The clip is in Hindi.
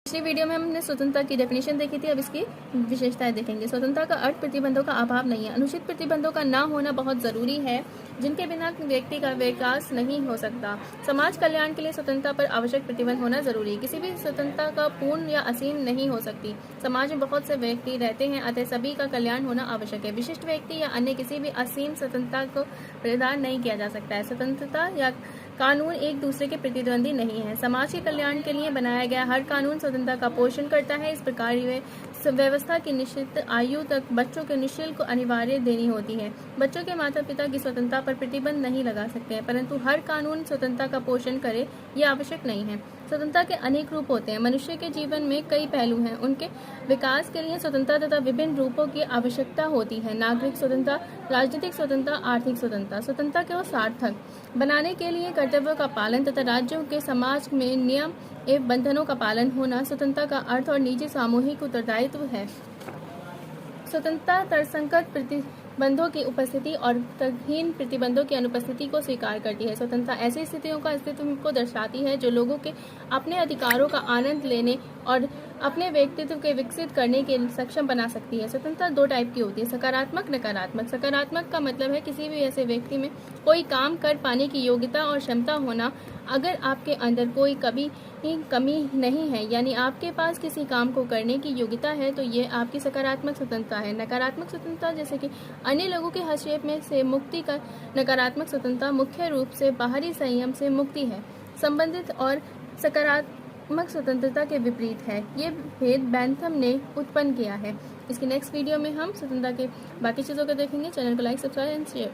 पिछली वीडियो में हमने स्वतंत्रता की डेफिनेशन देखी थी, अब इसकी विशेषताएं देखेंगे। स्वतंत्रता का अर्थ प्रतिबंधों का अभाव नहीं है। अनुचित प्रतिबंधों का ना होना बहुत जरूरी है, जिनके बिना व्यक्ति का विकास नहीं हो सकता। समाज कल्याण के लिए स्वतंत्रता पर आवश्यक प्रतिबंध होना जरूरी है। किसी भी स्वतंत्रता का पूर्ण या असीम नहीं हो सकती। समाज में बहुत से व्यक्ति रहते हैं, अतः सभी का कल्याण होना आवश्यक है। विशिष्ट व्यक्ति या अन्य किसी भी असीम स्वतंत्रता को प्रदान नहीं किया जा सकता है। स्वतंत्रता या कानून एक दूसरे के प्रतिद्वंदी नहीं है। समाज के कल्याण के लिए बनाया गया हर कानून स्वतंत्रता का पोषण करता है। इस प्रकार व्यवस्था की निश्चित आयु तक बच्चों के निःशुल्क अनिवार्य देनी होती है। बच्चों के माता पिता की स्वतंत्रता पर प्रतिबंध नहीं लगा सकते हैं, परंतु हर कानून स्वतंत्रता का पोषण करे ये आवश्यक नहीं है। स्वतंत्रता के अनेक रूप होते हैं। मनुष्य के जीवन में कई पहलू हैं। उनके विकास के लिए स्वतंत्रता तथा विभिन्न रूपों की आवश्यकता होती है। नागरिक स्वतंत्रता, राजनीतिक स्वतंत्रता, आर्थिक स्वतंत्रता। स्वतंत्रता को सार्थक बनाने के लिए कर्तव्यों का पालन तथा राज्यों के समाज में नियम एवं बंधनों का पालन होना स्वतंत्रता का अर्थ और निजी सामूहिक उत्तरदायित्व है। स्वतंत्रता तर्कसंगत प्रतिबंधों की उपस्थिति और तर्कहीन प्रतिबंधों की अनुपस्थिति को स्वीकार करती है। स्वतंत्रता ऐसी स्थितियों का अस्तित्व को दर्शाती है जो लोगों के अपने अधिकारों का आनंद लेने और अपने व्यक्तित्व के विकसित करने के सक्षम बना सकती है। स्वतंत्रता दो टाइप की होती है, सकारात्मक, नकारात्मक। सकारात्मक का मतलब है किसी भी ऐसे व्यक्ति में कोई काम कर पाने की योग्यता और क्षमता होना। अगर आपके अंदर कोई कमी नहीं है, यानी आपके पास किसी काम को करने की योग्यता है, तो यह आपकी सकारात्मक स्वतंत्रता है। नकारात्मक स्वतंत्रता जैसे कि अन्य लोगों के हस्तक्षेप में से मुक्ति का नकारात्मक स्वतंत्रता मुख्य रूप से बाहरी संयम से मुक्ति है, संबंधित और सकारात्मक स्वतंत्रता के विपरीत है। ये भेद बैंथम ने उत्पन्न किया है। इसकी नेक्स्ट वीडियो में हम स्वतंत्रता के बाकी चीज़ों को देखेंगे। चैनल को लाइक, सब्सक्राइब एंड शेयर।